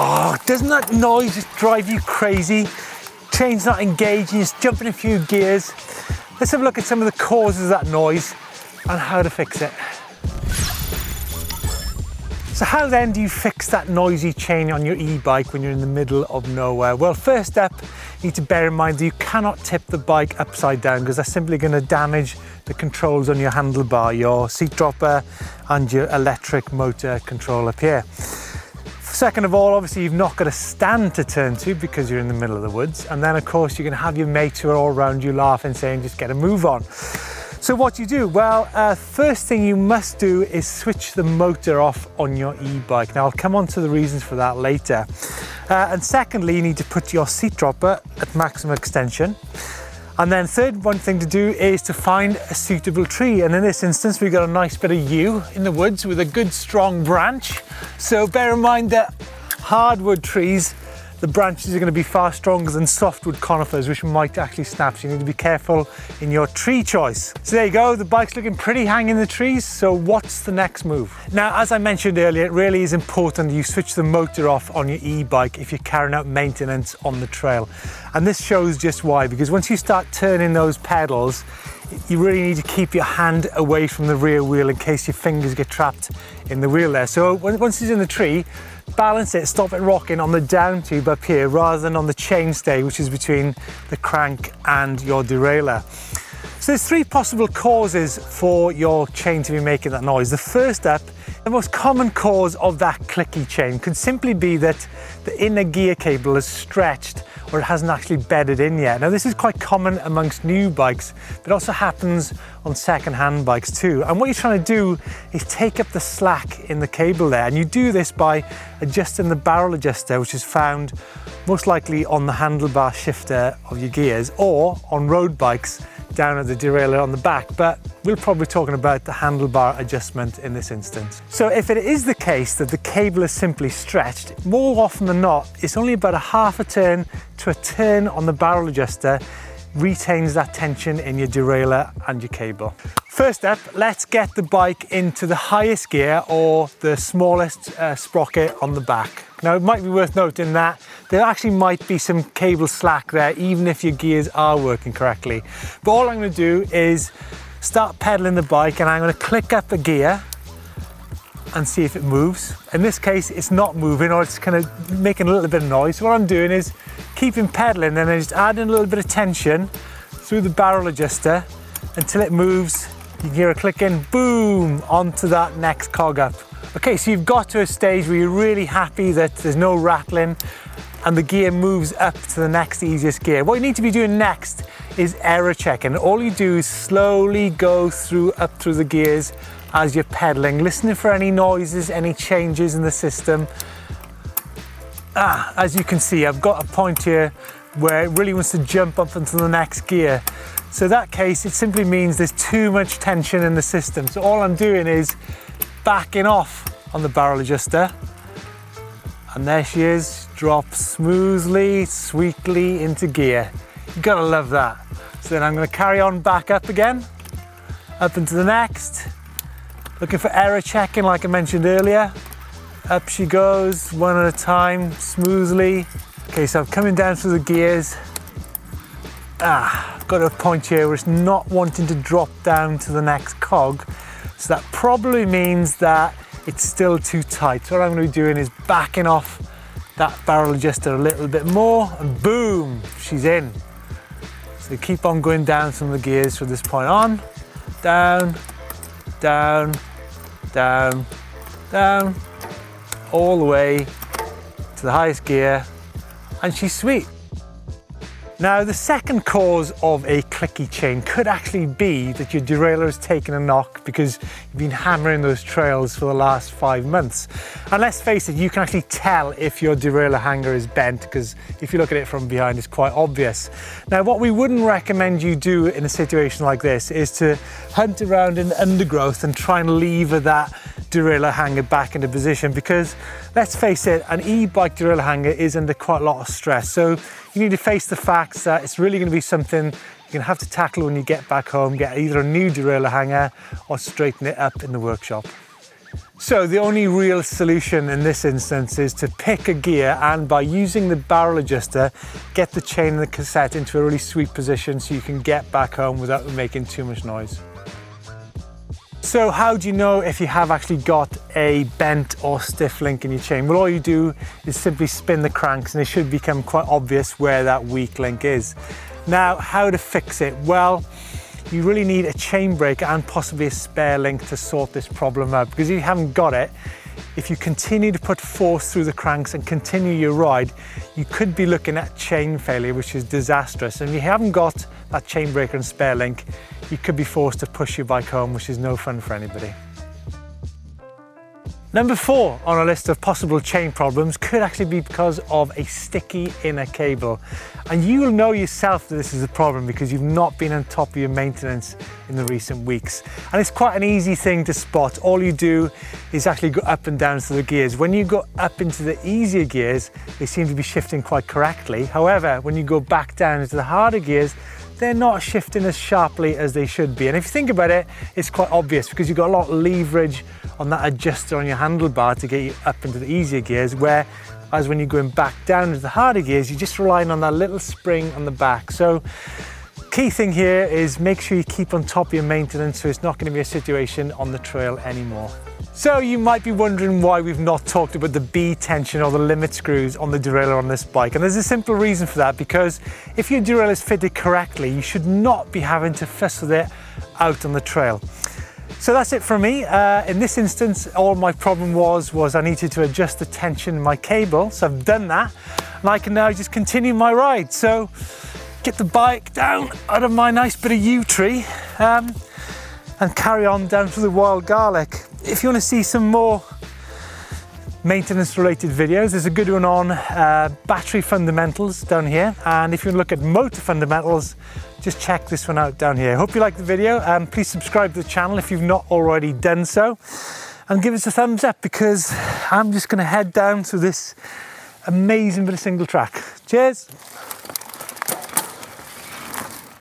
Oh, doesn't that noise just drive you crazy? Chain's not engaging, just jumping a few gears. Let's have a look at some of the causes of that noise and how to fix it. So how then do you fix that noisy chain on your e-bike when you're in the middle of nowhere? Well, first up, you need to bear in mind that you cannot tip the bike upside down because that's simply going to damage the controls on your handlebar, your seat dropper and your electric motor control up here. Second of all, obviously you've not got a stand to turn to because you're in the middle of the woods. And then of course you're going to have your mates who are all around you laughing, saying just get a move on. So what do you do? Well, first thing you must do is switch the motor off on your e-bike. Now I'll come on to the reasons for that later. And secondly, you need to put your seat dropper at maximum extension. And then third one thing to do is to find a suitable tree. And in this instance, we've got a nice bit of yew in the woods with a good strong branch. So bear in mind that hardwood trees, the branches are going to be far stronger than softwood conifers, which might actually snap. So you need to be careful in your tree choice. So there you go, the bike's looking pretty hanging in the trees. So what's the next move? Now, as I mentioned earlier, it really is important that you switch the motor off on your e-bike if you're carrying out maintenance on the trail. And this shows just why, because once you start turning those pedals, you really need to keep your hand away from the rear wheel in case your fingers get trapped in the wheel there. So once it's in the tree, balance it, stop it rocking on the down tube up here rather than on the chainstay, which is between the crank and your derailleur. So there's three possible causes for your chain to be making that noise. The first up, the most common cause of that clicky chain could simply be that the inner gear cable is stretched or it hasn't actually bedded in yet. Now this is quite common amongst new bikes, but it also happens on second-hand bikes too. And what you're trying to do is take up the slack in the cable there. And you do this by adjusting the barrel adjuster, which is found most likely on the handlebar shifter of your gears, or on road bikes down at the derailleur on the back, but we're probably talking about the handlebar adjustment in this instance. So if it is the case that the cable is simply stretched, more often than not, it's only about a half a turn to a turn on the barrel adjuster retains that tension in your derailleur and your cable. First up, let's get the bike into the highest gear or the smallest sprocket on the back. Now it might be worth noting that there actually might be some cable slack there even if your gears are working correctly. But all I'm going to do is start pedaling the bike and I'm going to click up a gear and see if it moves. In this case it's not moving, or it's kind of making a little bit of noise. So what I'm doing is keeping pedaling and then just adding a little bit of tension through the barrel adjuster until it moves. You can hear a click in, boom, onto that next cog up. Okay, so you've got to a stage where you're really happy that there's no rattling and the gear moves up to the next easiest gear. What you need to be doing next is error checking. All you do is slowly go up through the gears as you're pedaling, listening for any noises, any changes in the system. As you can see, I've got a point here where it really wants to jump up into the next gear. So in that case, it simply means there's too much tension in the system. So all I'm doing is backing off on the barrel adjuster. And there she is, drops smoothly, sweetly into gear. You've got to love that. So then I'm going to carry on back up again, up into the next. Looking for error checking like I mentioned earlier. Up she goes, one at a time, smoothly. Okay, so I'm coming down through the gears. I've got a point here where it's not wanting to drop down to the next cog. So that probably means that it's still too tight. So what I'm going to be doing is backing off that barrel adjuster a little bit more and boom, she's in. So keep on going down some of the gears from this point on. Down, down, down, down, all the way to the highest gear, and she's sweet. Now, the second cause of a clicky chain could actually be that your derailleur has taken a knock because you've been hammering those trails for the last 5 months. And let's face it, you can actually tell if your derailleur hanger is bent because if you look at it from behind, it's quite obvious. Now, what we wouldn't recommend you do in a situation like this is to hunt around in the undergrowth and try and lever that derailleur hanger back into position, because let's face it, an e-bike derailleur hanger is under quite a lot of stress. So you need to face the facts that it's really going to be something you're going to have to tackle when you get back home, get either a new derailleur hanger or straighten it up in the workshop. So the only real solution in this instance is to pick a gear and by using the barrel adjuster, get the chain and the cassette into a really sweet position so you can get back home without making too much noise. So how do you know if you have actually got a bent or stiff link in your chain? Well, all you do is simply spin the cranks and it should become quite obvious where that weak link is. Now, how to fix it? Well, you really need a chain breaker and possibly a spare link to sort this problem out, because if you haven't got it, if you continue to put force through the cranks and continue your ride, you could be looking at chain failure, which is disastrous. And if you haven't got that chain breaker and spare link, you could be forced to push your bike home, which is no fun for anybody. Number 4 on our list of possible chain problems could actually be because of a sticky inner cable. And you will know yourself that this is a problem because you've not been on top of your maintenance in the recent weeks. And it's quite an easy thing to spot. All you do is actually go up and down to the gears. When you go up into the easier gears, they seem to be shifting quite correctly. However, when you go back down into the harder gears, they're not shifting as sharply as they should be. And if you think about it, it's quite obvious because you've got a lot of leverage on that adjuster on your handlebar to get you up into the easier gears, whereas when you're going back down into the harder gears, you're just relying on that little spring on the back. So key thing here is make sure you keep on top of your maintenance so it's not going to be a situation on the trail anymore. So you might be wondering why we've not talked about the B tension or the limit screws on the derailleur on this bike. And there's a simple reason for that, because if your derailleur is fitted correctly, you should not be having to fuss with it out on the trail. So that's it for me. In this instance, all my problem was I needed to adjust the tension in my cable. So I've done that and I can now just continue my ride. So get the bike down out of my nice bit of yew tree and carry on down to the wild garlic. If you want to see some more maintenance related videos, there's a good one on battery fundamentals down here. And if you want to look at motor fundamentals, just check this one out down here. Hope you liked the video. Please subscribe to the channel if you've not already done so. And give us a thumbs up because I'm just going to head down to this amazing bit of single track. Cheers.